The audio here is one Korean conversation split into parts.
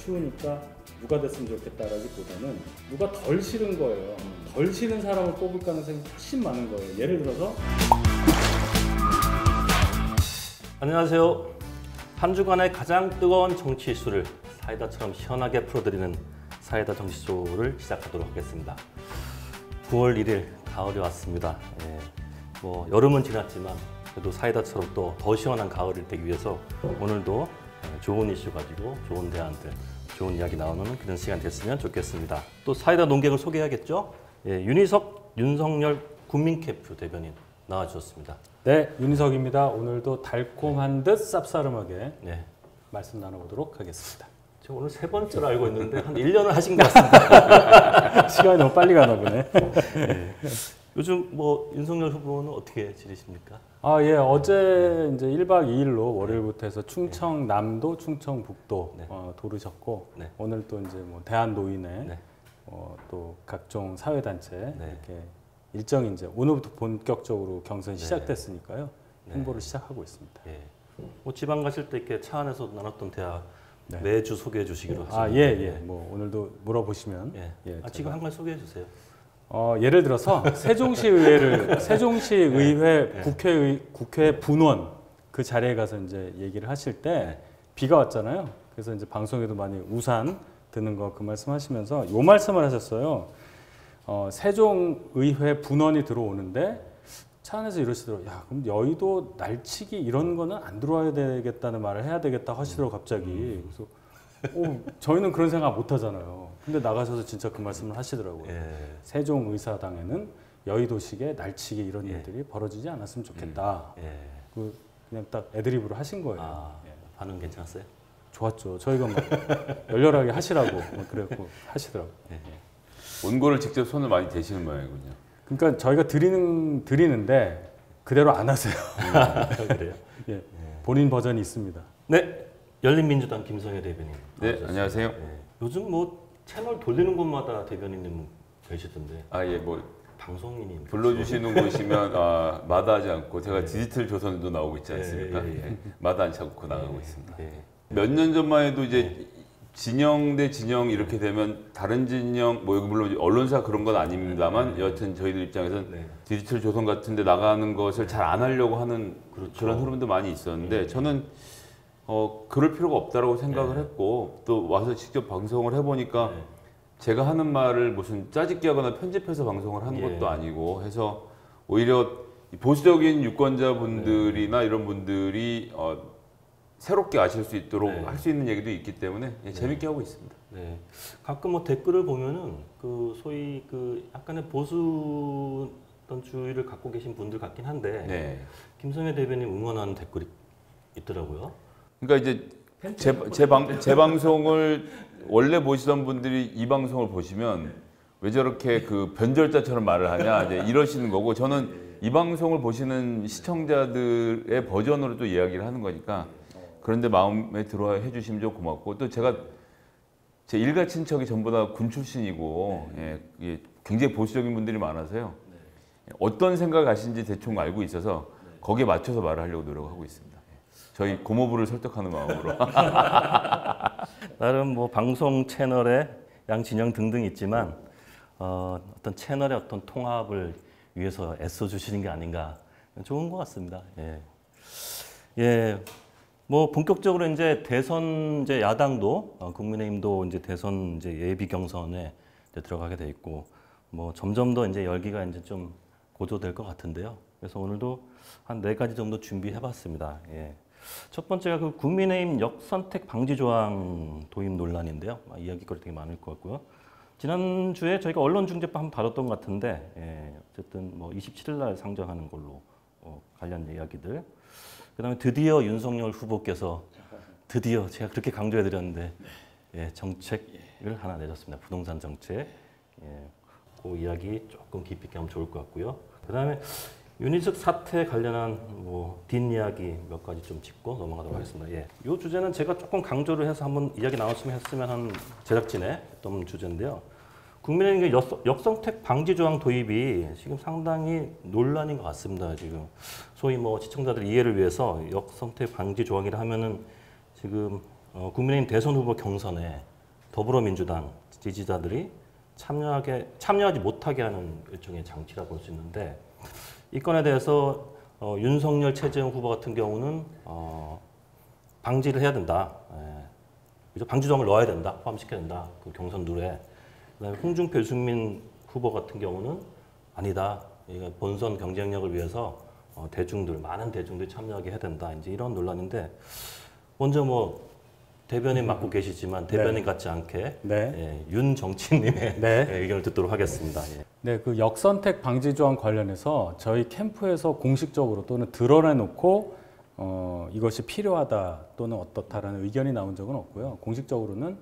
쉬우니까 누가 됐으면 좋겠다라기보다는 누가 덜 싫은 거예요. 덜 싫은 사람을 뽑을 가능성이 훨씬 많은 거예요. 예를 들어서 안녕하세요. 한 주간의 가장 뜨거운 정치 이슈를 사이다처럼 시원하게 풀어드리는 사이다 정치쇼를 시작하도록 하겠습니다. 9월 1일 가을이 왔습니다. 뭐 여름은 지났지만 그래도 사이다처럼 또 더 시원한 가을이 되기 위해서 오늘도 좋은 이슈 가지고 좋은 대안들, 좋은 이야기 나오는 그런 시간 됐으면 좋겠습니다. 또 사이다 논객을 소개해야겠죠? 윤희석, 윤석열 국민캠프 대변인 나와주셨습니다. 네, 윤희석입니다. 오늘도 달콤한 듯 쌉싸름하게 말씀 나눠보도록 하겠습니다. 저 오늘 세 번째로 알고 있는데 한 1년을 하신 것 같습니다. 시간이 너무 빨리 가나 보네. 요즘 뭐 윤석열 후보는 어떻게 지내십니까? 어제 이제 1박 2일로 월요일부터 해서 충청남도, 충청북도 도르셨고 오늘 또 이제 뭐 대한노인회 또 각종 사회단체 이렇게 일정이 이제 오늘부터 본격적으로 경선이 시작됐으니까요. 홍보를 시작하고 있습니다. 뭐 지방 가실 때 이렇게 차 안에서 나눴던 대화 매주 소개해 주시기로 하죠. 뭐 오늘도 물어보시면 지금 한 번 소개해 주세요. 예를 들어서 세종시의회 국회 분원 그 자리에 가서 이제 얘기를 하실 때 비가 왔잖아요. 그래서 이제 방송에도 많이 우산 드는 거 그 말씀하시면서 요 말씀을 하셨어요. 세종의회 분원이 들어오는데 차 안에서 이러시더라고요. 야, 그럼 여의도 날치기 이런 거는 안 들어와야 되겠다는 말을 해야 되겠다 하시더라고요, 갑자기. 그래서 저희는 그런 생각 못 하잖아요. 근데 나가셔서 진짜 그 말씀을 하시더라고요. 세종의사당에는 여의도식의 날치기 이런 일들이 벌어지지 않았으면 좋겠다. 그냥 딱 애드립으로 하신 거예요. 반응 괜찮았어요? 좋았죠. 저희가 막 열렬하게 하시라고 그랬고 하시더라고요. 원고를 직접 손을 많이 대시는 모양이군요. 그러니까 저희가 드리는데 그대로 안 하세요. 그래요? 본인 버전이 있습니다. 네, 열린민주당 김성애 대변인. 네, 안녕하세요. 요즘 뭐 채널 돌리는 곳마다 대변인님 계시던데. 뭐 방송인이 불러주시는 곳이면 마다하지 않고 제가 디지털 조선도 나오고 있지 않습니까? 마다하지 않고 나가고 있습니다. 몇 년 전만 해도 이제 진영 대 진영 이렇게 되면 다른 진영 뭐 물론 언론사 그런 건 아닙니다만 여하튼 저희들 입장에서는 디지털 조선 같은 데 나가는 것을 잘 안 하려고 하는 그런 흐름도 많이 있었는데 저는 그럴 필요가 없다라고 생각을 했고 또 와서 직접 방송을 해보니까 제가 하는 말을 무슨 짜집기 하거나 편집해서 방송을 하는 것도 아니고 해서 오히려 보수적인 유권자분들이나 이런 분들이 새롭게 아실 수 있도록 할 수 있는 얘기도 있기 때문에 재밌게 하고 있습니다. 가끔 뭐 댓글을 보면은 그 소위 그 약간의 보수 어떤 주의를 갖고 계신 분들 같긴 한데 김성애 대변인 응원하는 댓글이 있더라고요. 그러니까 이제 제 방송을 원래 보시던 분들이 이 방송을 보시면 왜 저렇게 그 변절자처럼 말을 하냐 이제 이러시는 거고 저는 이 방송을 보시는 시청자들의 버전으로 또 이야기를 하는 거니까 그런데 마음에 들어 해주시면 좀 고맙고 또 제가 제 일가 친척이 전부 다 군 출신이고 굉장히 보수적인 분들이 많아서요. 어떤 생각을 하시는지 대충 알고 있어서 거기에 맞춰서 말을 하려고 노력하고 있습니다. 저희 고모부를 설득하는 마음으로. 나름 뭐 방송 채널에 양 진영 등등 있지만 어떤 채널의 어떤 통합을 위해서 애써 주시는 게 아닌가 좋은 것 같습니다. 뭐 본격적으로 이제 대선 이제 야당도 국민의힘도 이제 대선 이제 예비 경선에 이제 들어가게 돼 있고 뭐 점점 더 이제 열기가 이제 좀 고조될 것 같은데요. 그래서 오늘도 한 4가지 정도 준비해봤습니다. 첫 번째가 그 국민의힘 역선택 방지 조항 도입 논란인데요. 이야기거리 되게 많을 것 같고요. 지난주에 저희가 언론중재법 한번 다뤘던 것 같은데 어쨌든 뭐 27일 날 상정하는 걸로 관련 이야기들. 그다음에 드디어 윤석열 후보께서 드디어 제가 그렇게 강조해드렸는데 정책을 하나 내줬습니다. 부동산 정책. 그 이야기 조금 깊이 있게 하면 좋을 것 같고요. 그다음에 윤희석 사태 관련한 뭐 뒷이야기 몇 가지 좀 짚고 넘어가도록 하겠습니다. 이 주제는 제가 조금 강조를 해서 한번 이야기 나눴으면 했으면 한 제작진의 어떤 주제인데요. 국민의힘 역선택 방지 조항 도입이 지금 상당히 논란인 것 같습니다. 지금 소위 뭐 시청자들 이해를 위해서 역선택 방지 조항이라 하면은 지금 국민의힘 대선 후보 경선에 더불어민주당 지지자들이 참여하지 못하게 하는 일종의 장치라고 볼 수 있는데 이 건에 대해서 윤석열, 최재형 후보 같은 경우는 방지를 해야 된다. 그죠? 방지 조항을 넣어야 된다. 포함시켜야 된다. 그 경선 룰에. 그다음에 홍준표, 유승민 후보 같은 경우는 아니다. 본선 경쟁력을 위해서 많은 대중들이 참여하게 해야 된다. 이제 이런 논란인데 먼저 뭐 대변인 맡고 계시지만 대변인 같지 않게 윤 정치님의 의견을 듣도록 하겠습니다. 네, 그 역선택 방지 조항 관련해서 저희 캠프에서 공식적으로 또는 드러내놓고 이것이 필요하다 또는 어떻다라는 의견이 나온 적은 없고요. 공식적으로는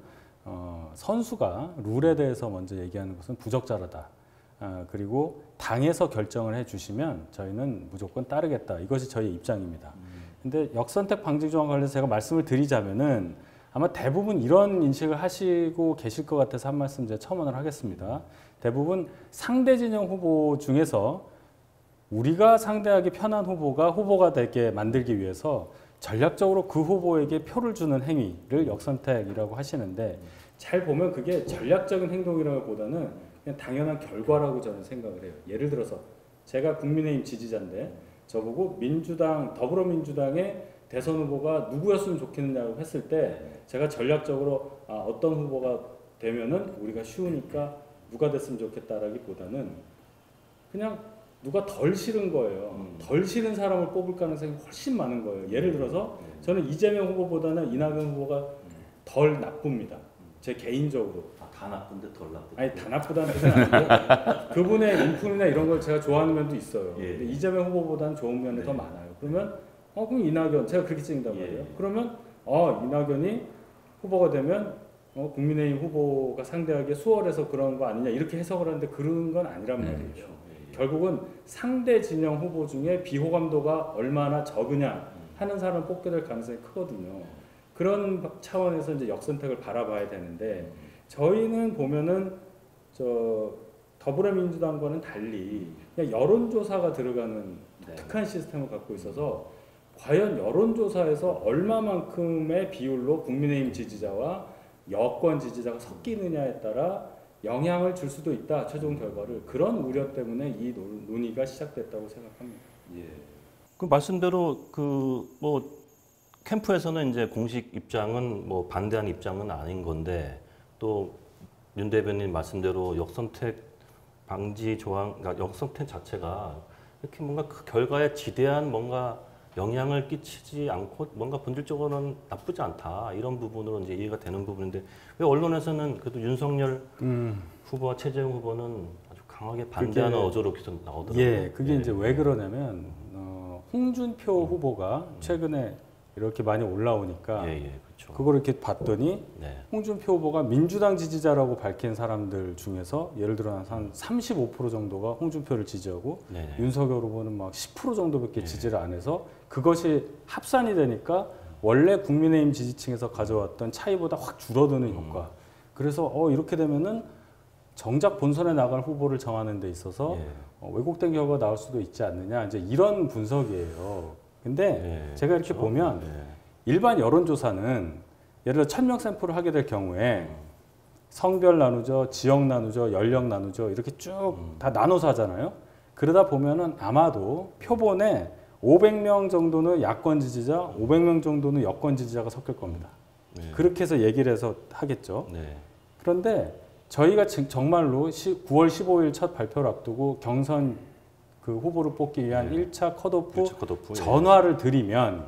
선수가 룰에 대해서 먼저 얘기하는 것은 부적절하다. 그리고 당에서 결정을 해주시면 저희는 무조건 따르겠다. 이것이 저희의 입장입니다. 근데 역선택 방지 조항 관련해서 제가 말씀을 드리자면은 아마 대부분 이런 인식을 하시고 계실 것 같아서 한 말씀 제가 첨언을 하겠습니다. 대부분 상대 진영 후보 중에서 우리가 상대하기 편한 후보가 되게 만들기 위해서 전략적으로 그 후보에게 표를 주는 행위를 역선택이라고 하시는데 잘 보면 그게 전략적인 행동이라기보다는 그냥 당연한 결과라고 저는 생각을 해요. 예를 들어서 제가 국민의힘 지지자인데 저보고 더불어민주당의 대선 후보가 누구였으면 좋겠느냐고 했을 때 제가 전략적으로 어떤 후보가 되면은 우리가 쉬우니까 누가 됐으면 좋겠다라기보다는 그냥 누가 덜 싫은 거예요. 덜 싫은 사람을 뽑을 가능성이 훨씬 많은 거예요. 예를 들어서 저는 이재명 후보보다는 이낙연 후보가 덜 나쁩니다. 제 개인적으로. 다 나쁜데 덜 나쁘다. 아니 다 나쁘다는 뜻은 아니고 그분의 인품이나 이런 걸 제가 좋아하는 면도 있어요. 근데 이재명 후보보다는 좋은 면이 더 많아요. 그러면 그럼 이낙연 제가 그렇게 찍는단 말이에요. 그러면 이낙연이 후보가 되면 국민의힘 후보가 상대하기에 수월해서 그런 거 아니냐 이렇게 해석을 하는데 그런 건 아니란 말이에요. 결국은 상대 진영 후보 중에 비호감도가 얼마나 적으냐 하는 사람을 뽑게 될 가능성이 크거든요. 그런 차원에서 이제 역선택을 바라봐야 되는데 저희는 보면은 더불어민주당과는 달리 그냥 여론조사가 들어가는 독특한 시스템을 갖고 있어서 과연 여론조사에서 얼마만큼의 비율로 국민의힘 지지자와 여권 지지자가 섞이느냐에 따라 영향을 줄 수도 있다. 최종 결과를. 그런 우려 때문에 이 논의가 시작됐다고 생각합니다. 그 말씀대로 캠프에서는 이제 공식 입장은 반대하는 입장은 아닌 건데 또 윤 대변인 말씀대로 역선택 방지 조항, 그러니까 역선택 자체가 이렇게 뭔가 그 결과에 지대한 뭔가 영향을 끼치지 않고 뭔가 본질적으로는 나쁘지 않다 이런 부분으로 이제 이해가 되는 부분인데 왜 언론에서는 그래도 윤석열 후보와 최재형 후보는 아주 강하게 반대하는 어조로 계속 나오더라고요. 그게 이제 왜 그러냐면 홍준표 후보가 최근에 이렇게 많이 올라오니까 그렇죠. 그걸 이렇게 봤더니 홍준표 후보가 민주당 지지자라고 밝힌 사람들 중에서 예를 들어 한 35% 정도가 홍준표를 지지하고 윤석열 후보는 막 10% 정도밖에 지지를 안 해서 그것이 합산이 되니까 원래 국민의힘 지지층에서 가져왔던 차이보다 확 줄어드는 효과. 그래서 이렇게 되면은 정작 본선에 나갈 후보를 정하는 데 있어서 왜곡된 결과가 나올 수도 있지 않느냐 이제 이런 분석이에요. 근데 제가 이렇게 보면 일반 여론조사는 예를 들어 1000명 샘플을 하게 될 경우에 성별 나누죠, 지역 나누죠, 연령 나누죠 이렇게 쭉 다 나눠서 하잖아요. 그러다 보면은 아마도 표본에 500명 정도는 야권 지지자, 500명 정도는 여권 지지자가 섞일 겁니다. 그렇게 해서 얘기를 해서 하겠죠. 그런데 저희가 정말로 9월 15일 첫 발표를 앞두고 경선 그 후보를 뽑기 위한 1차 컷오프 전화를 드리면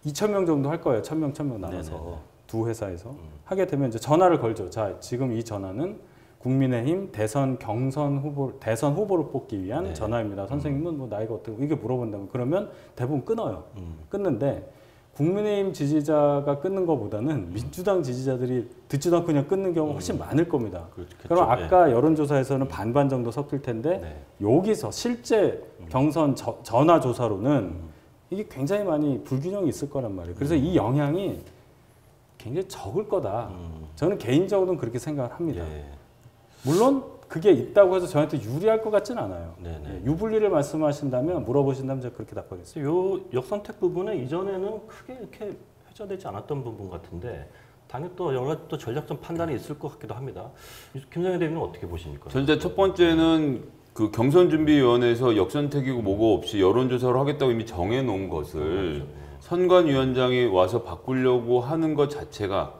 2,000명 정도 할 거예요. 1,000명 나눠서 두 회사에서 하게 되면 이제 전화를 걸죠. 자, 지금 이 전화는 국민의힘 대선 후보를 뽑기 위한 전화입니다. 선생님은 뭐 나이가 어떻게 이게 물어본다면 그러면 대부분 끊어요. 끊는데 국민의힘 지지자가 끊는 것보다는 민주당 지지자들이 듣지도 않고 그냥 끊는 경우가 훨씬 많을 겁니다. 그럼 아까 여론조사에서는 반반 정도 섞일 텐데 여기서 실제 경선 전화조사로는 이게 굉장히 많이 불균형이 있을 거란 말이에요. 그래서 이 영향이 굉장히 적을 거다. 저는 개인적으로는 그렇게 생각을 합니다. 물론 그게 있다고 해서 저한테 유리할 것 같지는 않아요. 유불리를 물어보신다면 제가 그렇게 답하겠습니다. 요 역선택 부분은 이전에는 크게 이렇게 회자되지 않았던 부분 같은데 당연히 또 여러 가지 또 전략적 판단이 있을 것 같기도 합니다. 김성현 대표는 어떻게 보십니까? 전자 첫 번째는 그 경선준비위원회에서 역선택이고 뭐고 없이 여론조사를 하겠다고 이미 정해놓은 것을 선관위원장이 와서 바꾸려고 하는 것 자체가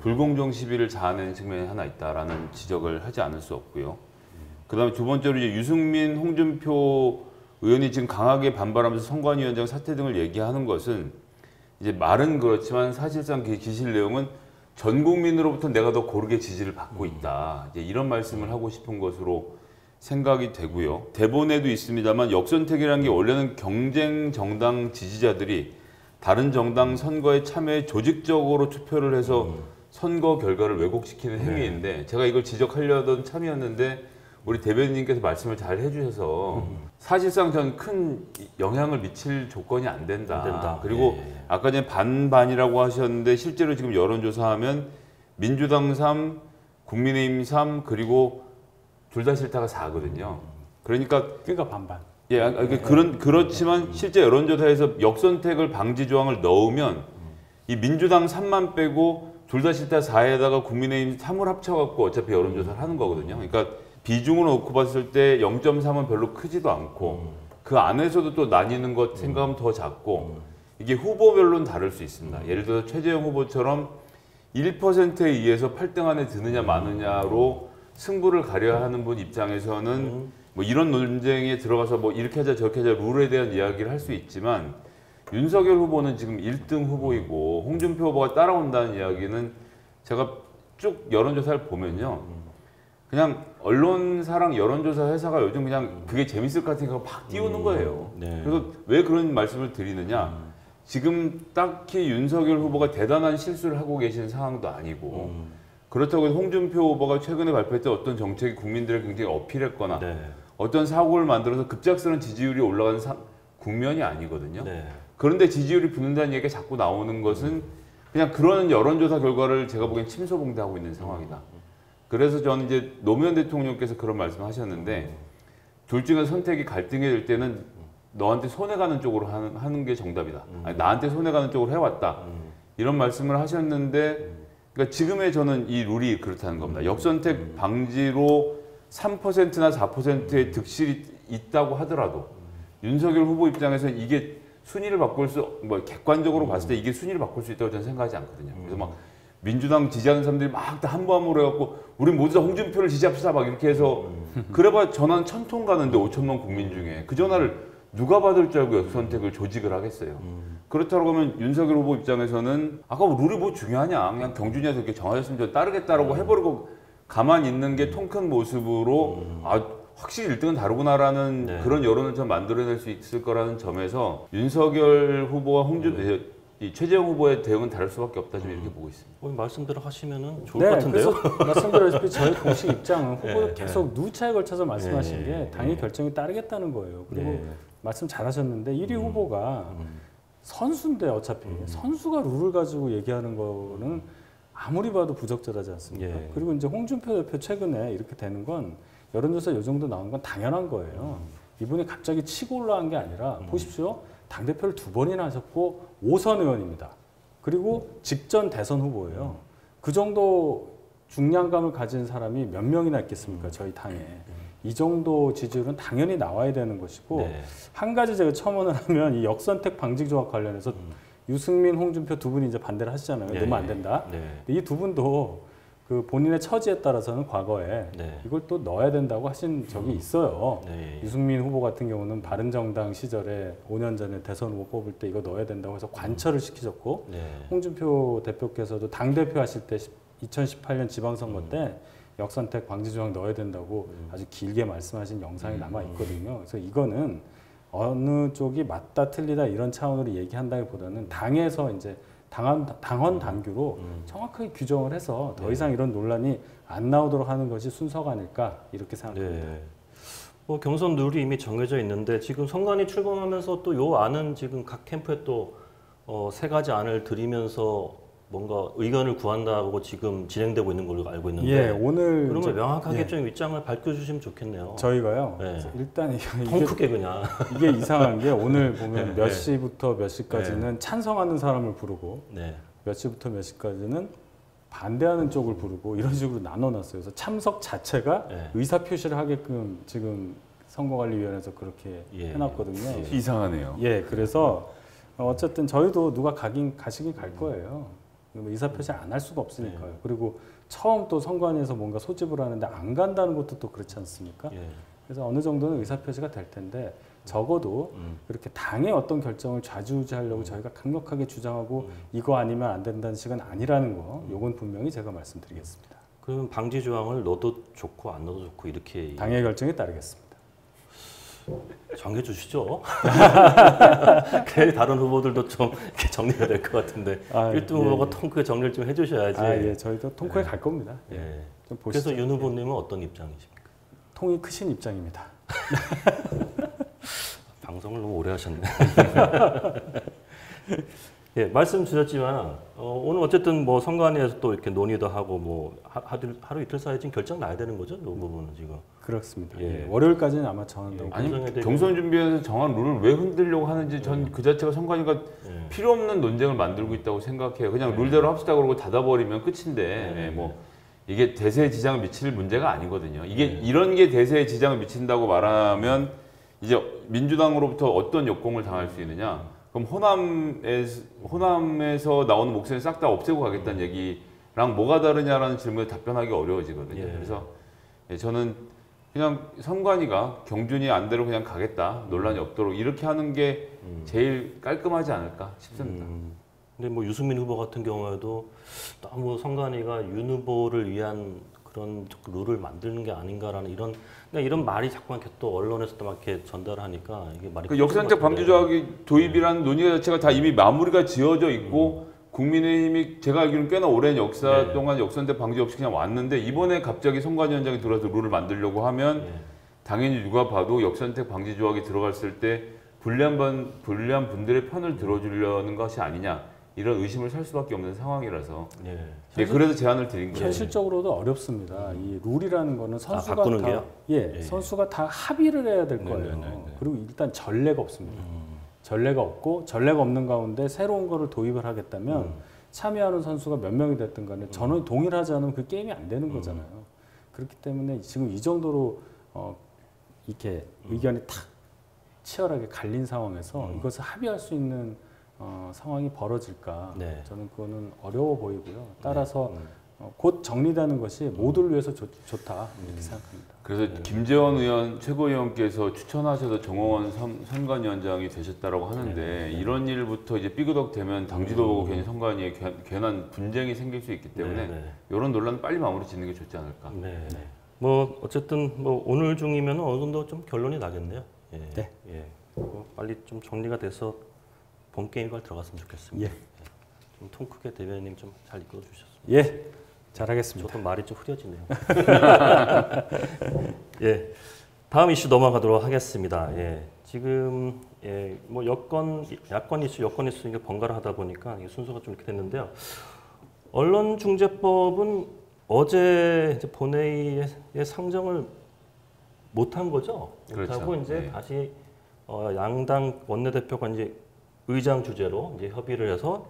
불공정 시비를 자아내는 측면이 하나 있다라는 지적을 하지 않을 수 없고요. 그다음에 두 번째로 이제 유승민, 홍준표 의원이 지금 강하게 반발하면서 선관위원장 사퇴 등을 얘기하는 것은 이제 말은 그렇지만 사실상 그 기실 내용은 전 국민으로부터 내가 더 고르게 지지를 받고 있다. 이제 이런 말씀을 하고 싶은 것으로 생각이 되고요. 대본에도 있습니다만 역선택이라는 게 원래는 경쟁 정당 지지자들이 다른 정당 선거에 참여해 조직적으로 투표를 해서 선거 결과를 왜곡시키는 행위인데 제가 이걸 지적하려던 참이었는데 우리 대변인님께서 말씀을 잘 해주셔서 사실상 저는 큰 영향을 미칠 조건이 안 된다. 그리고 아까 전에 반반이라고 하셨는데 실제로 지금 여론조사하면 민주당 3, 국민의힘 3, 그리고 둘 다 싫다가 4거든요. 그러니까 반반. 예, 그렇지만 실제 여론조사에서 역선택을 방지 조항을 넣으면 이 민주당 3만 빼고 둘 다 싫다 4에다가 국민의힘 3을 합쳐갖고 어차피 여론조사를 하는 거거든요. 그러니까 비중으로 놓고 봤을 때 0.3은 별로 크지도 않고 그 안에서도 또 나뉘는 것 생각하면 더 작고 이게 후보별로는 다를 수 있습니다. 예를 들어서 최재형 후보처럼 1%에 의해서 8등 안에 드느냐 마느냐로 승부를 가려야 하는 분 입장에서는 뭐 이런 논쟁에 들어가서 뭐 이렇게 하자 저렇게 하자 룰에 대한 이야기를 할 수 있지만 윤석열 후보는 지금 1등 후보이고 홍준표 후보가 따라온다는 이야기는 제가 쭉 여론조사를 보면요. 그냥 언론사랑 여론조사 회사가 요즘 그냥 그게 재밌을 것 같으니까 막 띄우는 거예요. 그래서 왜 그런 말씀을 드리느냐. 지금 딱히 윤석열 후보가 대단한 실수를 하고 계시는 상황도 아니고 그렇다고 해서 홍준표 후보가 최근에 발표했던 어떤 정책이 국민들을 굉장히 어필했거나 어떤 사고를 만들어서 급작스러운 지지율이 올라가는 국면이 아니거든요. 그런데 지지율이 붙는다는 얘기가 자꾸 나오는 것은 그냥 그런 여론조사 결과를 제가 보기엔 침소봉대하고 있는 상황이다. 그래서 저는 이제 노무현 대통령께서 그런 말씀하셨는데 둘 중에 선택이 갈등이 될 때는 너한테 손해가는 쪽으로 하는 게 정답이다. 아니, 나한테 손해가는 쪽으로 해왔다. 이런 말씀을 하셨는데 그러니까 지금의 저는 이 룰이 그렇다는 겁니다. 역선택 방지로 3%나 4%의 득실이 있다고 하더라도 윤석열 후보 입장에서 이게 순위를 바꿀 뭐 객관적으로 봤을 때 이게 순위를 바꿀 수 있다고 저는 생각하지 않거든요. 그래서 막 민주당 지지하는 사람들이 막 다 한보함으로 해갖고 우리 모두 다 홍준표를 지지합시다 막 이렇게 해서 그래봐 전화는 1000통 가는데 5천만 국민 중에 그 전화를 누가 받을 줄 알고 역선택을 조직을 하겠어요. 그렇다고 하면 윤석열 후보 입장에서는 아까 룰이 뭐 중요하냐 그냥 경준이한테 이렇게 정하셨으면 저 따르겠다라고 해버리고 가만히 있는 게 통 큰 모습으로 확실히 1등은 다르구나라는 그런 여론을 좀 만들어낼 수 있을 거라는 점에서 윤석열 후보와 이 최재형 후보의 대응은 다를 수밖에 없다 좀 이렇게 보고 있습니다. 말씀대로 하시면은 좋을 것 같은데요. 그래서 말씀드렸다시피 저희 공식 입장은 후보를 계속 누차에 걸쳐서 말씀하신 게 당의 결정에 따르겠다는 거예요. 그리고 말씀 잘하셨는데 1위 후보가 선수인데 어차피 선수가 룰을 가지고 얘기하는 거는 아무리 봐도 부적절하지 않습니까? 그리고 이제 홍준표 대표 최근에 이렇게 되는 건 여론조사 이 정도 나온 건 당연한 거예요. 이분이 갑자기 치고 올라간 게 아니라 보십시오. 당대표를 2번이나 하셨고 5선 의원입니다. 그리고 직전 대선 후보예요. 그 정도 중량감을 가진 사람이 몇 명이나 있겠습니까? 저희 당에. 이 정도 지지율은 당연히 나와야 되는 것이고 한 가지 제가 첨언을 하면 이 역선택 방지 조항 관련해서 유승민, 홍준표 두 분이 이제 반대를 하시잖아요. 넣으면 안 된다. 이 두 분도 그 본인의 처지에 따라서는 과거에 이걸 또 넣어야 된다고 하신 적이 있어요. 유승민 후보 같은 경우는 바른정당 시절에 5년 전에 대선 후보 뽑을 때 이거 넣어야 된다고 해서 관철을 시키셨고 홍준표 대표께서도 당대표 하실 때 2018년 지방선거 때 역선택 방지 조항 넣어야 된다고 아주 길게 말씀하신 영상이 남아 있거든요. 그래서 이거는 어느 쪽이 맞다 틀리다 이런 차원으로 얘기한다기보다는 당에서 이제 당헌 당규로 정확하게 규정을 해서 더 이상 이런 논란이 안 나오도록 하는 것이 순서가 아닐까 이렇게 생각합니다. 뭐 경선 룰이 이미 정해져 있는데 지금 선관위 출범하면서 또 요 안은 지금 각 캠프에 또 3가지 안을 드리면서 뭔가 의견을 구한다고 지금 진행되고 있는 걸로 알고 있는데 오늘 그러면 명확하게 좀 입장을 밝혀주시면 좋겠네요. 저희가요. 일단 통 크게 그냥 이게 이상한 게 오늘 보면 몇 시부터 몇 시까지는 찬성하는 사람을 부르고 몇 시부터 몇 시까지는 반대하는 쪽을 부르고 이런 식으로 나눠놨어요. 그래서 참석 자체가 예. 의사 표시를 하게끔 지금 선거관리위원회에서 그렇게 예. 해놨거든요. 이상하네요. 예, 그래서 어쨌든 저희도 누가 가시긴 갈 거예요. 의사 표시 안 할 수가 없으니까요. 그리고 처음 또 선관위에서 뭔가 소집을 하는데 안 간다는 것도 또 그렇지 않습니까? 예. 그래서 어느 정도는 의사 표시가 될 텐데 적어도 그렇게 당의 어떤 결정을 좌지우지하려고 저희가 강력하게 주장하고 이거 아니면 안 된다는 식은 아니라는 거, 요건 분명히 제가 말씀드리겠습니다. 그럼 방지 조항을 넣어도 좋고 안 넣어도 좋고 이렇게 당의 결정에 따르겠습니다. 정해 주시죠. 그래 다른 후보들도 좀 이렇게 정리가 될 것 같은데 1등 후보가 통크에 정리를 좀 해주셔야지. 예, 저희도 통크에 갈 겁니다. 예. 좀 보시죠. 그래서 윤 후보님은 어떤 입장이십니까? 통이 크신 입장입니다. 방송을 너무 오래 하셨네. 예, 말씀 주셨지만 오늘 어쨌든 뭐 선관위에서 또 이렇게 논의도 하고 뭐 하루 이틀 사이에 지금 결정 나야 되는 거죠? 이 부분은 지금. 그렇습니다. 예. 월요일까지는 아마 정한다고. 아니 대변인- 경선 준비해서 정한 룰을 왜 흔들려고 하는지 전 그 자체가 선관위가 필요 없는 논쟁을 만들고 있다고 생각해요. 그냥 룰대로 합시다 그러고 닫아버리면 끝인데 예, 뭐 이게 대세에 지장을 미칠 문제가 아니거든요. 이게 이런 게 대세에 지장을 미친다고 말하면 이제 민주당으로부터 어떤 역공을 당할 수 있느냐? 그럼 호남에서 나오는 목소리를 싹 다 없애고 가겠다는 얘기랑 뭐가 다르냐라는 질문에 답변하기 어려워지거든요. 예. 그래서 저는 그냥 선관위가 경준이 안대로 그냥 가겠다, 논란이 없도록 이렇게 하는 게 제일 깔끔하지 않을까 싶습니다. 근데 뭐 유승민 후보 같은 경우에도 너무 선관위가 윤 후보를 위한 그런 룰을 만드는 게 아닌가라는 이런 말이 자꾸 이렇게 또 언론에서도 막 이렇게 전달하니까 이게 말이 그 역선택 방지 조항이 도입이라는 논의가 자체가 다 이미 마무리가 지어져 있고 국민의힘이 제가 알기로는 꽤나 오랜 역사 동안 역선택 방지 없이 그냥 왔는데 이번에 갑자기 선관위원장이 들어와서 룰을 만들려고 하면 당연히 누가 봐도 역선택 방지 조항이 들어갔을 때 불리한 분들의 편을 들어주려는 것이 아니냐 이런 의심을 살 수밖에 없는 상황이라서 그래서 제안을 드린 거예요. 현실적으로도 어렵습니다. 이 룰이라는 거는 선수가 바꾸는 다 게요? 선수가 다 합의를 해야 될 거예요. 그리고 일단 전례가 없습니다. 전례가 없고 전례가 없는 가운데 새로운 거를 도입을 하겠다면 참여하는 선수가 몇 명이 됐든 간에 전원 동일하지 않으면 그 게임이 안 되는 거잖아요. 그렇기 때문에 지금 이 정도로 이렇게 의견이 탁 치열하게 갈린 상황에서 이것을 합의할 수 있는 상황이 벌어질까? 저는 그거는 어려워 보이고요. 따라서 곧 정리되는 것이 모두를 위해서 좋다 이렇게 생각합니다. 그래서 김재원 의원 최고위원께서 추천하셔서 정홍원 선관위원장이 되셨다라고 하는데 이런 일부터 이제 삐그덕되면 당지도 보고 괜히 선관위에 괜한 분쟁이 생길 수 있기 때문에 이런 논란은 빨리 마무리 짓는 게 좋지 않을까. 뭐 어쨌든 뭐 오늘 중이면 어느 정도 좀 결론이 나겠네요. 빨리 좀 정리가 돼서 본 게임을 들어갔으면 좋겠습니다. 좀 통 크게 대변인님 좀 잘 이끌어 주셨습니다. 잘하겠습니다. 저도 말이 좀 흐려지네요. 다음 이슈 넘어가도록 하겠습니다. 지금 뭐 야권 이슈 이게 번갈아 하다 보니까 순서가 좀 이렇게 됐는데요. 언론중재법은 어제 이제 본회의에 상정을 못한 거죠. 못하고 이제 다시 양당 원내대표가 이제 의장 주재로 이제 협의를 해서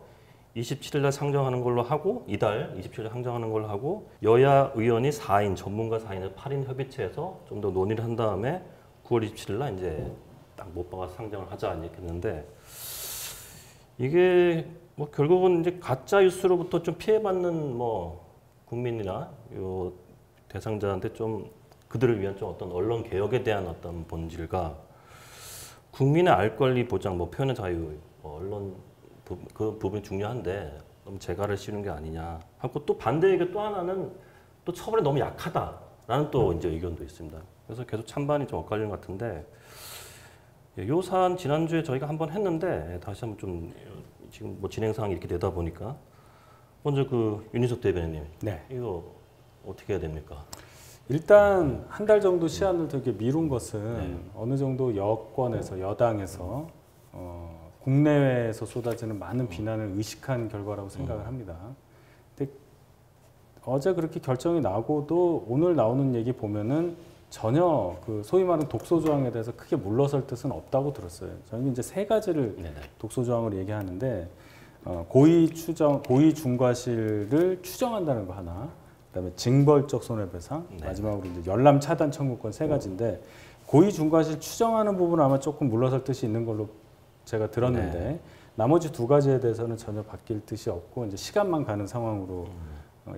27일 날 상정하는 걸로 하고 이달 27일 상정하는 걸로 하고 여야 의원이 4인 전문가 4인을 8인 협의체에서 좀 더 논의를 한 다음에 9월 27일 날 이제 딱 못 박아서 상정을 하자 이렇게 했는데 이게 뭐 결국은 이제 가짜 뉴스로부터 좀 피해받는 뭐 국민이나 요 대상자한테 좀 그들을 위한 좀 어떤 언론 개혁에 대한 어떤 본질과 국민의 알 권리 보장, 뭐 표현의 자유, 언론 그 부분이 중요한데 너무 재갈을 씌우는 게 아니냐 하고 또 반대 의견 또 하나는 또 처벌이 너무 약하다라는 또 이제 의견도 있습니다. 그래서 계속 찬반이 좀 엇갈리는 것 같은데 요 사안 지난주에 저희가 한번 했는데 다시 한번 좀 지금 뭐 진행 상황이 이렇게 되다 보니까 먼저 그 윤희석 대변인님 이거 어떻게 해야 됩니까? 일단 한 달 정도 시한을 되게 미룬 것은 어느 정도 여권에서 여당에서 국내외에서 쏟아지는 많은 비난을 의식한 결과라고 생각을 합니다. 근데 어제 그렇게 결정이 나고도 오늘 나오는 얘기 보면은 전혀 그 소위 말하는 독소 조항에 대해서 크게 물러설 뜻은 없다고 들었어요. 저는 이제 세 가지를 독소 조항을 얘기하는데 고의 중과실을 추정한다는 거 하나, 그다음에 징벌적 손해배상, 네. 마지막으로 이제 열람 차단 청구권 세 가지인데 고의 중과실 추정하는 부분은 아마 조금 물러설 뜻이 있는 걸로 제가 들었는데 네. 나머지 두 가지에 대해서는 전혀 바뀔 뜻이 없고 이제 시간만 가는 상황으로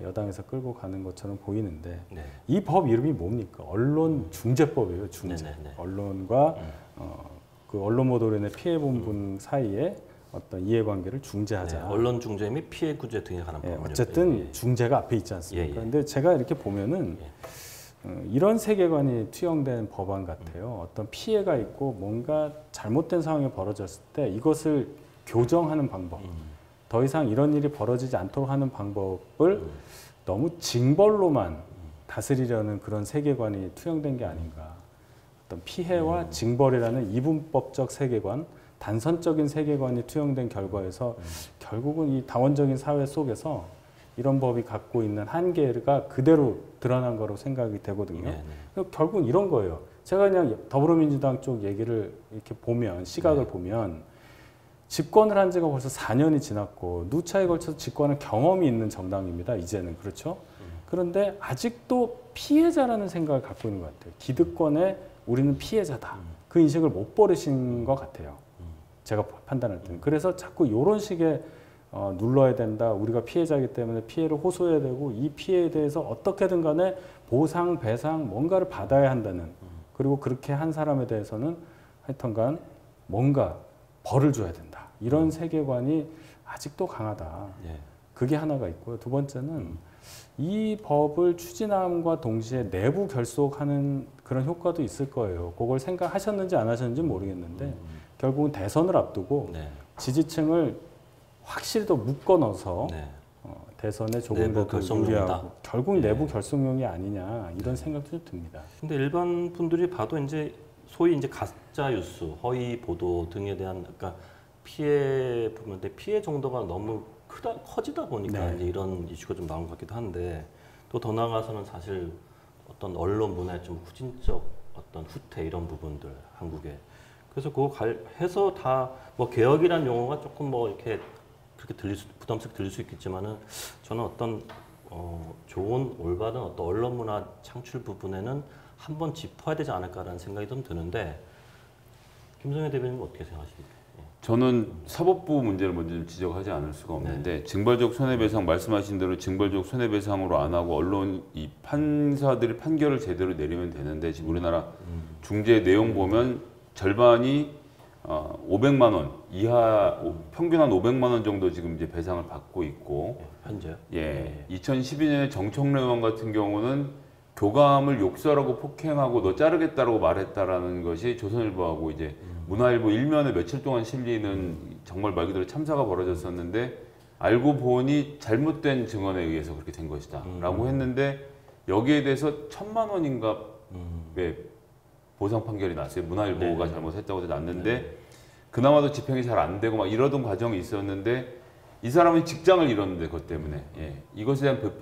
여당에서 끌고 가는 것처럼 보이는데 네. 이 법 이름이 뭡니까? 언론중재법이에요. 중재. 네네네. 언론과 그 언론 보도로 인해 피해 본 분 사이에 어떤 이해관계를 중재하자. 네. 언론 중재 및 피해 구제 등에 관한 예, 법률. 어쨌든 중재가 앞에 있지 않습니까? 예, 예. 근데 제가 이렇게 보면은 이런 세계관이 투영된 법안 같아요. 어떤 피해가 있고 뭔가 잘못된 상황이 벌어졌을 때 이것을 교정하는 방법, 더 이상 이런 일이 벌어지지 않도록 하는 방법을 너무 징벌로만 다스리려는 그런 세계관이 투영된 게 아닌가. 어떤 피해와 징벌이라는 이분법적 세계관, 단선적인 세계관이 투영된 결과에서 결국은 이 다원적인 사회 속에서 이런 법이 갖고 있는 한계가 그대로 드러난 거로 생각이 되거든요. 네, 결국은 이런 거예요. 제가 그냥 더불어민주당 쪽 얘기를 이렇게 보면, 시각을 보면 집권을 한 지가 벌써 4년이 지났고 누차에 걸쳐서 집권한 경험이 있는 정당입니다. 이제는. 그렇죠? 그런데 아직도 피해자라는 생각을 갖고 있는 것 같아요. 기득권에 우리는 피해자다. 그 인식을 못 버리신 것 같아요. 제가 판단할 때는. 그래서 자꾸 이런 식의 눌러야 된다. 우리가 피해자이기 때문에 피해를 호소해야 되고 이 피해에 대해서 어떻게든 간에 보상, 배상, 뭔가를 받아야 한다는. 그리고 그렇게 한 사람에 대해서는 하여튼간 뭔가 벌을 줘야 된다. 이런 세계관이 아직도 강하다. 예. 그게 하나가 있고요. 두 번째는 이 법을 추진함과 동시에 내부 결속하는 그런 효과도 있을 거예요. 그걸 생각하셨는지 안 하셨는지 모르겠는데 결국은 대선을 앞두고 네. 지지층을 확실히 더 묶어 넣어서 네. 대선에 조금 내부 더 결속용이다. 유리하고 결국 네. 내부 결속용이 아니냐 이런 생각도 좀 듭니다. 근데 일반 분들이 봐도 이제 소위 이제 가짜 뉴스, 허위 보도 등에 대한 그러니까 피해 부분인데 피해 정도가 너무 커지다 보니까 네. 이제 이런 이슈가 좀 나온 것 같기도 한데 또 더 나아가서는 사실 어떤 언론 문화의 좀 후진적 어떤 후퇴 이런 부분들 한국에 그래서 그거 해서 다 뭐 개혁이란 용어가 조금 뭐 이렇게 그렇게 부담스럽게 들릴 수 있겠지만은 저는 어떤 좋은 올바른 어떤 언론 문화 창출 부분에는 한번 짚어야 되지 않을까라는 생각이 좀 드는데 김성애 대변인은 어떻게 생각하십니까? 저는 사법부 문제를 먼저 좀 지적하지 않을 수가 없는데 징벌적 손해배상 말씀하신 대로 징벌적 손해배상으로 안 하고 언론 이 판사들이 판결을 제대로 내리면 되는데 지금 우리나라 중재 내용 보면 절반이 500만 원 이하 평균 한 500만 원 정도 지금 이제 배상을 받고 있고 현재요? 예. 2012년에 정청래 의원 같은 경우는 교감을 욕설하고 폭행하고 너 자르겠다라고 말했다라는 것이 조선일보하고 이제 문화일보 일면에 며칠 동안 실리는 정말 말 그대로 참사가 벌어졌었는데 알고 보니 잘못된 증언에 의해서 그렇게 된 것이다라고 했는데 여기에 대해서 1,000만 원인가 보상 판결이 났어요. 문화일보가 잘못했다고 해서 났는데 그나마도 집행이 잘 안 되고 막 이러던 과정이 있었는데 이 사람은 직장을 잃었는데 그것 때문에 이것에 대한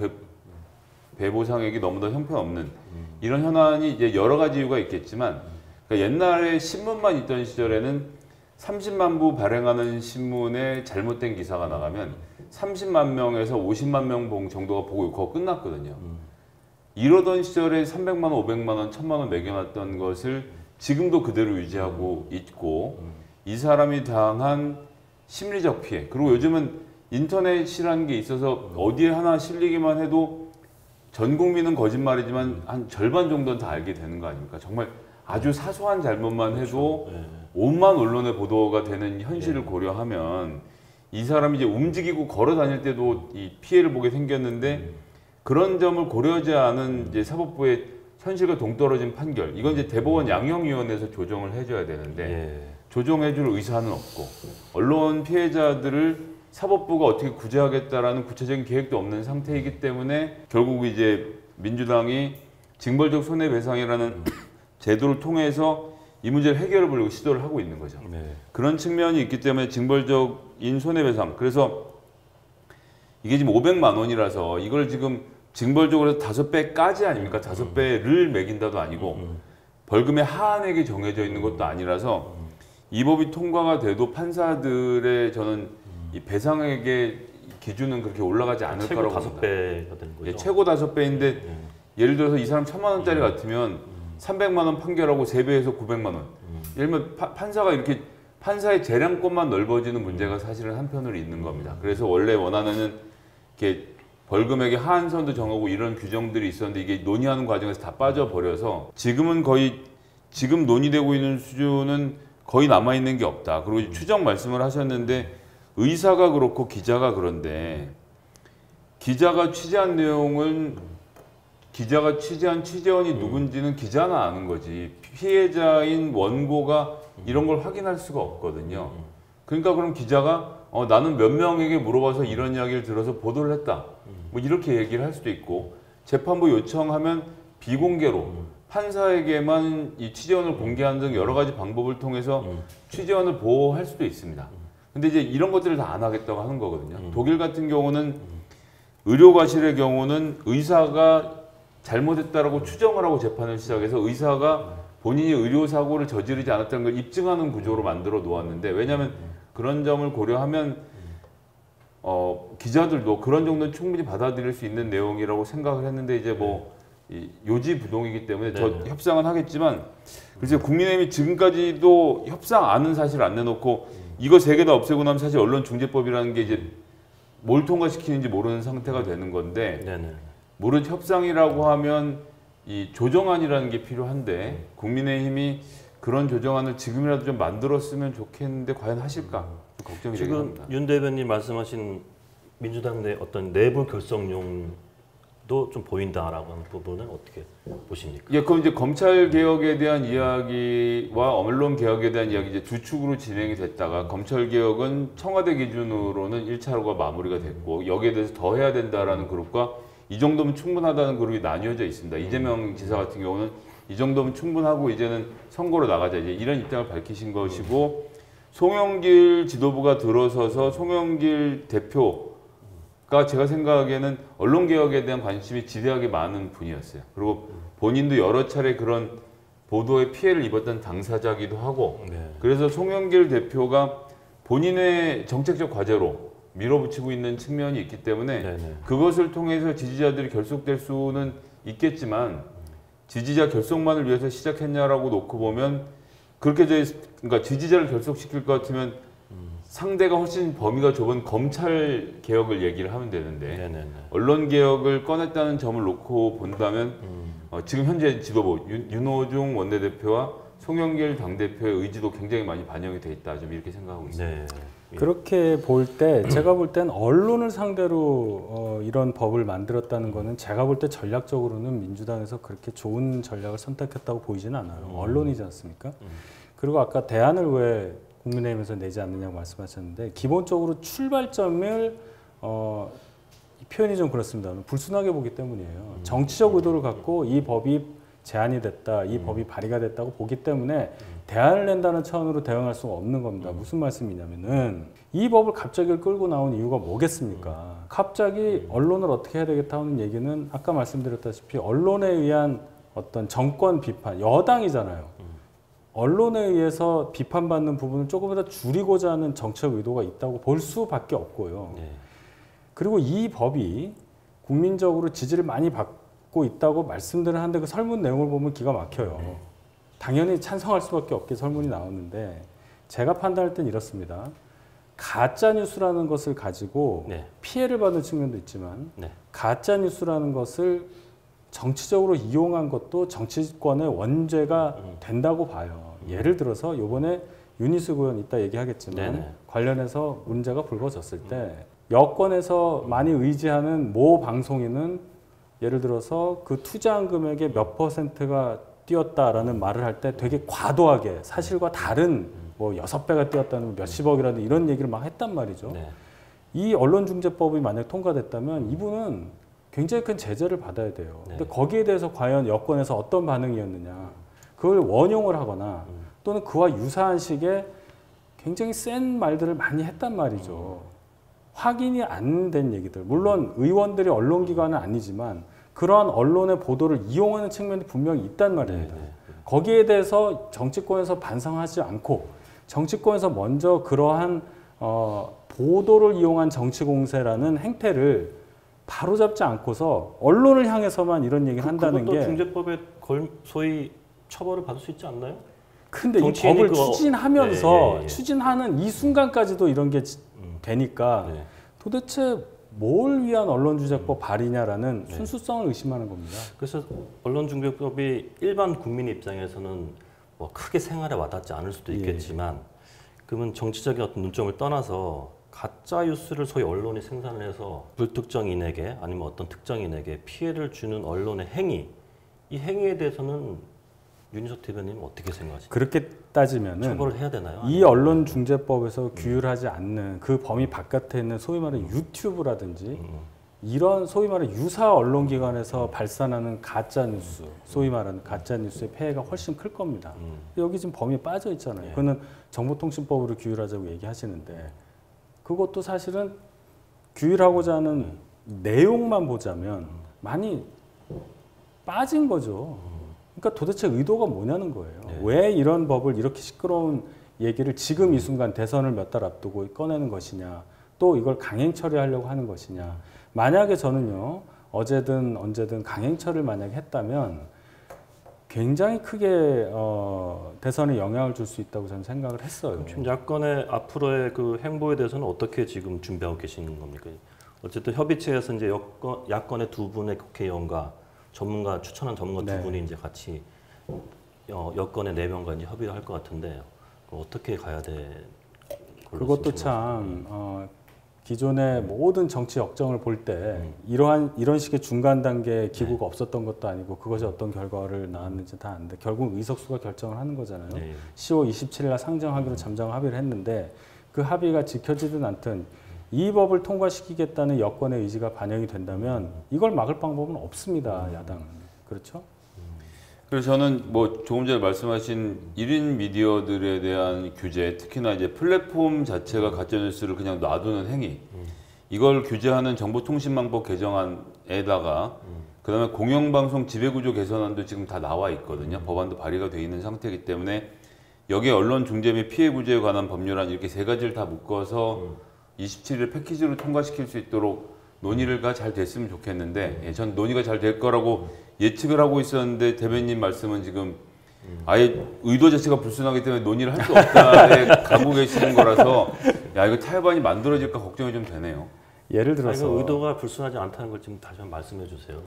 배보상액이 너무나 형편없는 이런 현안이 이제 여러 가지 이유가 있겠지만 그러니까 옛날에 신문만 있던 시절에는 30만 부 발행하는 신문에 잘못된 기사가 나가면 30만 명에서 50만 명 정도가 보고 그거 끝났거든요. 이러던 시절에 300만 원, 500만 원, 1000만 원 매겨놨던 것을 지금도 그대로 유지하고 있고 이 사람이 당한 심리적 피해 그리고 요즘은 인터넷이라는 게 있어서 어디에 하나 실리기만 해도 전 국민은 거짓말이지만 한 절반 정도는 다 알게 되는 거 아닙니까? 정말 아주 사소한 잘못만 해도 온만 언론의 보도가 되는 현실을 고려하면 이 사람이 이제 움직이고 걸어 다닐 때도 이 피해를 보게 생겼는데 그런 점을 고려하지 않은 이제 사법부의 현실과 동떨어진 판결 이건 이제 대법원 양형위원회에서 조정을 해줘야 되는데 조정해줄 의사는 없고 언론 피해자들을 사법부가 어떻게 구제하겠다라는 구체적인 계획도 없는 상태이기 때문에 결국 이제 민주당이 징벌적 손해배상이라는 제도를 통해서 이 문제를 해결해 보려고 시도를 하고 있는 거죠. 그런 측면이 있기 때문에 징벌적인 손해배상 그래서 이게 지금 500만 원이라서 이걸 지금 징벌적으로 5배까지 아닙니까? 5배를 매긴다도 아니고 벌금의 하한액이 정해져 있는 것도 아니라서 이 법이 통과가 돼도 판사들의 저는 이 배상액의 기준은 그렇게 올라가지 않을 최고 거라고 봅니다. 5배가 되는 거죠. 예, 최고 5배인데 예를 들어서 이 사람 1,000만 원짜리 같으면 300만 원 판결하고 3배에서 900만 원. 예를 들면 판사가 이렇게 판사의 재량권만 넓어지는 문제가 사실은 한편으로 있는 겁니다. 그래서 원래 원하는 이렇게 벌금액의 하한선도 정하고 이런 규정들이 있었는데 이게 논의하는 과정에서 다 빠져버려서 지금은 거의 지금 논의되고 있는 수준은 거의 남아있는 게 없다. 그리고 추정 말씀을 하셨는데 의사가 그렇고 기자가 그런데 기자가 취재한 내용은 기자가 취재한 취재원이 누군지는 기자나 아는 거지 피해자인 원고가 이런 걸 확인할 수가 없거든요. 그러니까 그럼 기자가 나는 몇 명에게 물어봐서 이런 이야기를 들어서 보도를 했다. 뭐 이렇게 얘기를 할 수도 있고 재판부 요청하면 비공개로 판사에게만 이 취재원을 공개하는 등 여러 가지 방법을 통해서 취재원을 보호할 수도 있습니다. 근데 이제 이런 것들을 다 안 하겠다고 하는 거거든요. 독일 같은 경우는 의료과실의 경우는 의사가 잘못했다라고 추정을 하고 재판을 시작해서 의사가 본인이 의료사고를 저지르지 않았다는 걸 입증하는 구조로 만들어 놓았는데 왜냐하면 그런 점을 고려하면 기자들도 그런 정도는 충분히 받아들일 수 있는 내용이라고 생각을 했는데 이제 뭐 요지부동이기 때문에 저 협상은 하겠지만 글쎄 국민의힘이 지금까지도 협상안은 사실 안 내놓고 이거 3개 다 없애고 나면 사실 언론중재법이라는 게 이제 뭘 통과시키는지 모르는 상태가 되는 건데 모른 협상이라고 하면 이 조정안이라는 게 필요한데 국민의힘이 그런 조정안을 지금이라도 좀 만들었으면 좋겠는데 과연 하실까 걱정이 되긴 합니다. 지금 윤 대변인 말씀하신 민주당 내 어떤 내부 결속용도 좀 보인다라고 하는 부분은 어떻게 보십니까? 예, 그럼 이제 검찰 개혁에 대한 이야기와 언론 개혁에 대한 이야기 이제 두 축으로 진행이 됐다가 검찰 개혁은 청와대 기준으로는 1차로가 마무리가 됐고 여기에 대해서 더 해야 된다라는 그룹과 이 정도면 충분하다는 그룹이 나뉘어져 있습니다. 이재명 지사 같은 경우는 이 정도면 충분하고 이제는 선거로 나가자 이제 이런 입장을 밝히신 것이고 송영길 지도부가 들어서서 송영길 대표가 제가 생각하기에는 언론 개혁에 대한 관심이 지대하게 많은 분이었어요. 그리고 본인도 여러 차례 그런 보도에 피해를 입었던 당사자기도 하고 그래서 송영길 대표가 본인의 정책적 과제로 밀어붙이고 있는 측면이 있기 때문에 그것을 통해서 지지자들이 결속될 수는 있겠지만 지지자 결속만을 위해서 시작했냐라고 놓고 보면 그렇게 그러니까 지지자를 결속시킬 것 같으면 상대가 훨씬 범위가 좁은 검찰 개혁을 얘기를 하면 되는데 언론 개혁을 꺼냈다는 점을 놓고 본다면 지금 현재 지도부 윤호중 원내대표와 송영길 당대표의 의지도 굉장히 많이 반영이 돼 있다 좀 이렇게 생각하고 있습니다. 그렇게 볼 때 제가 볼 땐 언론을 상대로 이런 법을 만들었다는 거는 제가 볼 때 전략적으로는 민주당에서 그렇게 좋은 전략을 선택했다고 보이지는 않아요. 언론이지 않습니까? 그리고 아까 대안을 왜 국민의힘에서 내지 않느냐고 말씀하셨는데 기본적으로 출발점을 표현이 좀 그렇습니다. 불순하게 보기 때문이에요. 정치적 의도를 갖고 이 법이 제안이 됐다, 이 법이 발의가 됐다고 보기 때문에 대안을 낸다는 차원으로 대응할 수가 없는 겁니다. 무슨 말씀이냐면은 이 법을 갑자기 끌고 나온 이유가 뭐겠습니까? 갑자기 언론을 어떻게 해야 되겠다 하는 얘기는 아까 말씀드렸다시피 언론에 의한 어떤 정권 비판, 여당이잖아요. 언론에 의해서 비판받는 부분을 조금이라도 줄이고자 하는 정책 의도가 있다고 볼 수밖에 없고요. 그리고 이 법이 국민적으로 지지를 많이 받고 있다고 말씀들을 하는데 그 설문 내용을 보면 기가 막혀요. 당연히 찬성할 수밖에 없게 설문이 나오는데 제가 판단할 땐 이렇습니다. 가짜 뉴스라는 것을 가지고 피해를 받는 측면도 있지만 가짜 뉴스라는 것을 정치적으로 이용한 것도 정치권의 원죄가 된다고 봐요. 예를 들어서 이번에 윤희숙 의원 이따 얘기하겠지만 관련해서 문제가 불거졌을 때 여권에서 많이 의지하는 모 방송인은 예를 들어서 그 투자한 금액의 몇 %가 뛰었다라는 말을 할 때 되게 과도하게 사실과 다른 뭐 6배가 뛰었다는 몇십억이라는 이런 얘기를 막 했단 말이죠. 이 언론중재법이 만약 통과됐다면 이분은 굉장히 큰 제재를 받아야 돼요. 근데 거기에 대해서 과연 여권에서 어떤 반응이었느냐 그걸 원용을 하거나 또는 그와 유사한 식의 굉장히 센 말들을 많이 했단 말이죠. 확인이 안 된 얘기들. 물론 의원들이 언론기관은 아니지만 그러한 언론의 보도를 이용하는 측면이 분명히 있단 말입니다. 거기에 대해서 정치권에서 반성하지 않고 정치권에서 먼저 그러한 보도를 이용한 정치 공세라는 행태를 바로잡지 않고서 언론을 향해서만 이런 얘기를 한다는 그것도 게 중재법에 소위 처벌을 받을 수 있지 않나요? 근데 이 정치인이 법을 그거- 추진하면서 예. 추진하는 이 순간까지도 이런 게 되니까 네. 도대체 뭘 위한 언론중재법 발의냐라는 순수성을 의심하는 겁니다. 그래서 언론중재법이 일반 국민 입장에서는 뭐 크게 생활에 와닿지 않을 수도 있겠지만 그러면 정치적인 어떤 눈점을 떠나서 가짜 뉴스를 소위 언론이 생산을 해서 불특정인에게 아니면 어떤 특정인에게 피해를 주는 언론의 행위, 이 행위에 대해서는 윤희석 대변인은 어떻게 생각하십니까? 그렇게 따지면은 처벌을 해야 되나요? 이 언론중재법에서 규율하지 않는 그 범위 바깥에 있는 소위 말하는 유튜브라든지 이런 소위 말하는 유사 언론기관에서 발산하는 가짜 뉴스, 소위 말하는 가짜 뉴스의 폐해가 훨씬 클 겁니다. 여기 지금 범위에 빠져 있잖아요. 예. 그거는 정보통신법으로 규율하자고 얘기하시는데 그것도 사실은 규율하고자 하는 내용만 보자면 많이 빠진 거죠. 그러니까 도대체 의도가 뭐냐는 거예요. 네. 왜 이런 법을 이렇게 시끄러운 얘기를 지금 이 순간 대선을 몇 달 앞두고 꺼내는 것이냐, 또 이걸 강행 처리하려고 하는 것이냐. 만약에 저는요, 어제든 언제든 강행 처리를 만약에 했다면 굉장히 크게 대선에 영향을 줄 수 있다고 저는 생각을 했어요. 지금 야권의 앞으로의 그 행보에 대해서는 어떻게 지금 준비하고 계시는 겁니까? 어쨌든 협의체에서 이제 야권의 두 분의 국회의원과 전문가 추천한 전문가 네. 두 분이 이제 같이 여권의 4명과 이제 협의를 할 것 같은데 어떻게 가야 돼? 그것도 참 기존의 모든 정치 역정을 볼 때 이런 식의 중간 단계 기구가 없었던 것도 아니고 그것이 어떤 결과를 낳았는지 다 아는데 결국 의석수가 결정을 하는 거잖아요. 네. 10월 27일 날 상정하기로 잠정 합의를 했는데 그 합의가 지켜지든 않든 이 법을 통과시키겠다는 여권의 의지가 반영이 된다면 이걸 막을 방법은 없습니다. 야당은. 그렇죠? 그래서 저는 뭐 조금 전에 말씀하신 1인 미디어들에 대한 규제, 특히나 이제 플랫폼 자체가 가짜뉴스를 그냥 놔두는 행위, 이걸 규제하는 정보통신망법 개정안에다가 그다음에 공영방송 지배구조 개선안도 지금 다 나와 있거든요. 법안도 발의가 돼 있는 상태이기 때문에 여기에 언론중재 및 피해구제에 관한 법률안 이렇게 세 가지를 다 묶어서 27일 패키지로 통과시킬 수 있도록 논의가 잘 됐으면 좋겠는데 예, 전 논의가 잘 될 거라고 예측을 하고 있었는데 대변인 말씀은 지금 아예 의도 자체가 불순하기 때문에 논의를 할 수 없다에 가고 계시는 거라서 야 이거 타협안이 만들어질까 걱정이 좀 되네요. 예를 들어서 의도가 불순하지 않다는 걸 지금 다시 한번 말씀해 주세요.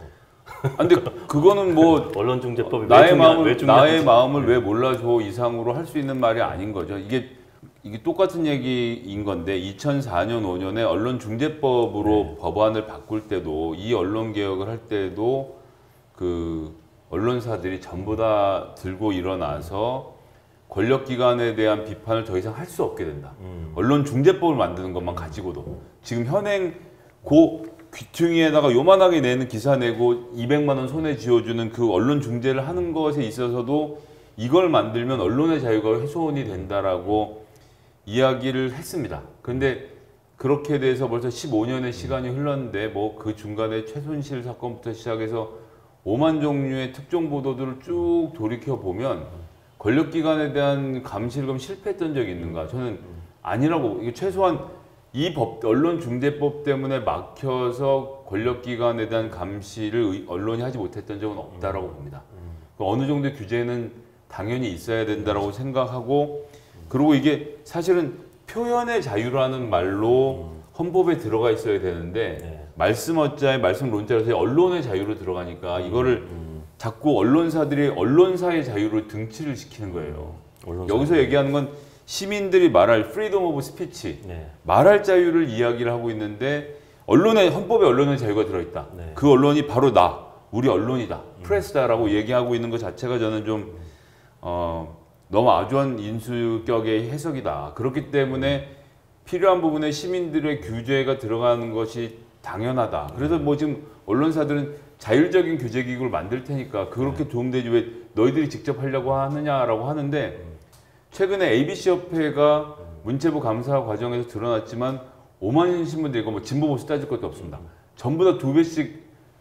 근데 그거는 뭐 언론중재법이 나의 마음을 왜 몰라줘 이상으로 할 수 있는 말이 아닌 거죠. 이게 똑같은 얘기인 건데 2004년 5년에 언론중재법으로 법안을 바꿀 때도 이 언론개혁을 할 때도 그 언론사들이 전부 다 들고 일어나서 권력기관에 대한 비판을 더 이상 할 수 없게 된다. 언론중재법을 만드는 것만 가지고도 지금 현행 귀퉁이에다가 요만하게 내는 기사 내고 200만 원 손에 쥐어주는 그 언론중재를 하는 것에 있어서도 이걸 만들면 언론의 자유가 훼손이 된다라고 이야기를 했습니다. 그런데 그렇게 돼서 벌써 15년의 시간이 흘렀는데 뭐 그 중간에 최순실 사건부터 시작해서 5만 종류의 특종 보도들을 쭉 돌이켜 보면 권력기관에 대한 감시를 그럼 실패했던 적이 있는가? 저는 아니라고. 이게 최소한 이 언론중재법 때문에 막혀서 권력기관에 대한 감시를 언론이 하지 못했던 적은 없다라고 봅니다. 어느 정도의 규제는 당연히 있어야 된다라고 생각하고, 그리고 이게 사실은 표현의 자유라는 말로 헌법에 들어가 있어야 되는데 말씀어짜의 말씀론자로서 언론의 자유로 들어가니까 이거를 자꾸 언론사들이 언론사의 자유로 등치를 시키는 거예요. 여기서 얘기하는 건 시민들이 말할 프리덤 오브 스피치, 말할 자유를 이야기를 하고 있는데 헌법에 언론의 자유가 들어있다. 그 언론이 바로 우리 언론이다, 프레스다라고 얘기하고 있는 것 자체가 저는 좀 너무 아주한 인수격의 해석이다. 그렇기 때문에 필요한 부분에 시민들의 규제가 들어가는 것이 당연하다. 그래서 뭐 지금 언론사들은 자율적인 규제 기구를 만들 테니까 그렇게 도움되지 왜 너희들이 직접 하려고 하느냐라고 하는데, 최근에 ABC협회가 문체부 감사 과정에서 드러났지만 5만 신문들, 이거 뭐 진보 보수 따질 것도 없습니다. 전부 다 2배씩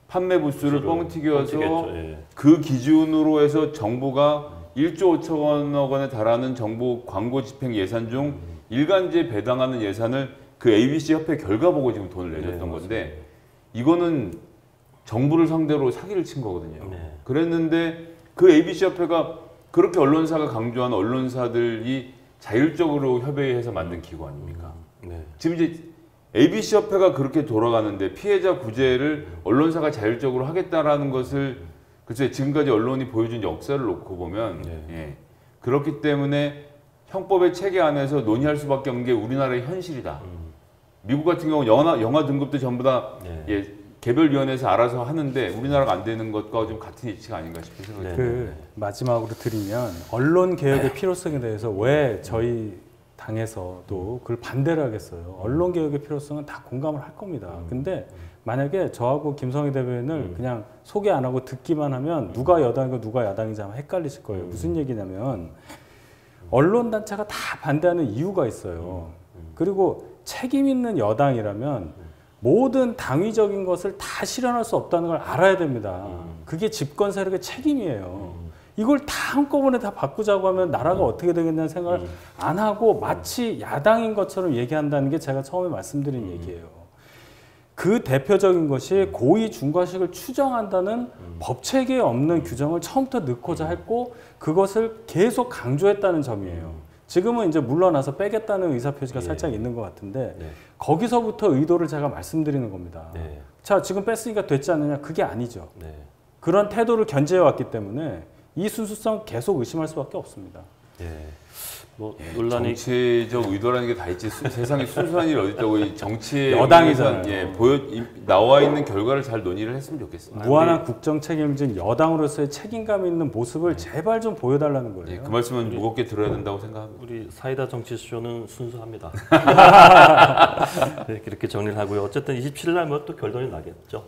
판매 부수를 뻥튀겨서 그 기준으로 해서 정부가 1조 5천억 원에 달하는 정부 광고 집행 예산 중 일간지에 배당하는 예산을 그 ABC 협회 결과 보고 지금 돈을 내줬던 건데 이거는 정부를 상대로 사기를 친 거거든요. 네. 그랬는데 그 ABC 협회가 그렇게 언론사가 강조하는 언론사들이 자율적으로 협의해서 만든 기구 아닙니까? 네. 지금 이제 ABC 협회가 그렇게 돌아가는데 피해자 구제를 언론사가 자율적으로 하겠다라는 것을 글쎄 지금까지 언론이 보여준 역사를 놓고 보면 네. 예, 그렇기 때문에 형법의 체계 안에서 논의할 수밖에 없는 게 우리나라의 현실이다. 미국 같은 경우 영화 등급도 전부 다 네. 예, 개별위원회에서 알아서 하는데 우리나라가 안 되는 것과 좀 같은 이치가 아닌가 싶은 생각이 네. 듭니다. 마지막으로 드리면 언론 개혁의 필요성에 대해서 왜 저희 당에서도 그걸 반대를 하겠어요. 언론 개혁의 필요성은 다 공감을 할 겁니다. 근데 만약에 저하고 김성희 대변인을 그냥 소개 안 하고 듣기만 하면 누가 여당이고 누가 야당인지 아마 헷갈리실 거예요. 무슨 얘기냐면 언론 단체가 다 반대하는 이유가 있어요. 그리고 책임 있는 여당이라면 모든 당위적인 것을 다 실현할 수 없다는 걸 알아야 됩니다. 그게 집권 세력의 책임이에요. 이걸 다 한꺼번에 다 바꾸자고 하면 나라가 어떻게 되겠냐는 생각을 안 하고 마치 야당인 것처럼 얘기한다는 게 제가 처음에 말씀드린 얘기예요. 그 대표적인 것이 고의 중과식을 추정한다는 법체계에 없는 규정을 처음부터 넣고자 했고 그것을 계속 강조했다는 점이에요. 지금은 이제 물러나서 빼겠다는 의사표시가 살짝 있는 것 같은데 네. 거기서부터 의도를 제가 말씀드리는 겁니다. 네. 자, 지금 뺐으니까 됐지 않느냐? 그게 아니죠. 네. 그런 태도를 견제해 왔기 때문에 이 순수성 계속 의심할 수밖에 없습니다. 네. 뭐 논란이 정치적 의도라는 게 다 있지 세상에 순수한 일이 어디 있다고 이 정치의 여당이잖아요. 예, 나와 있는 결과를 잘 논의를 했으면 좋겠습니다. 무한한 국정 책임진 여당으로서의 책임감 있는 모습을 제발 좀 보여달라는 거예요. 예, 그 말씀은 무겁게 들어야 된다고 생각합니다. 우리 사이다 정치쇼는 순수합니다. 네, 이렇게 정리를 하고요. 어쨌든 27일 날 뭐 또 결론이 나겠죠.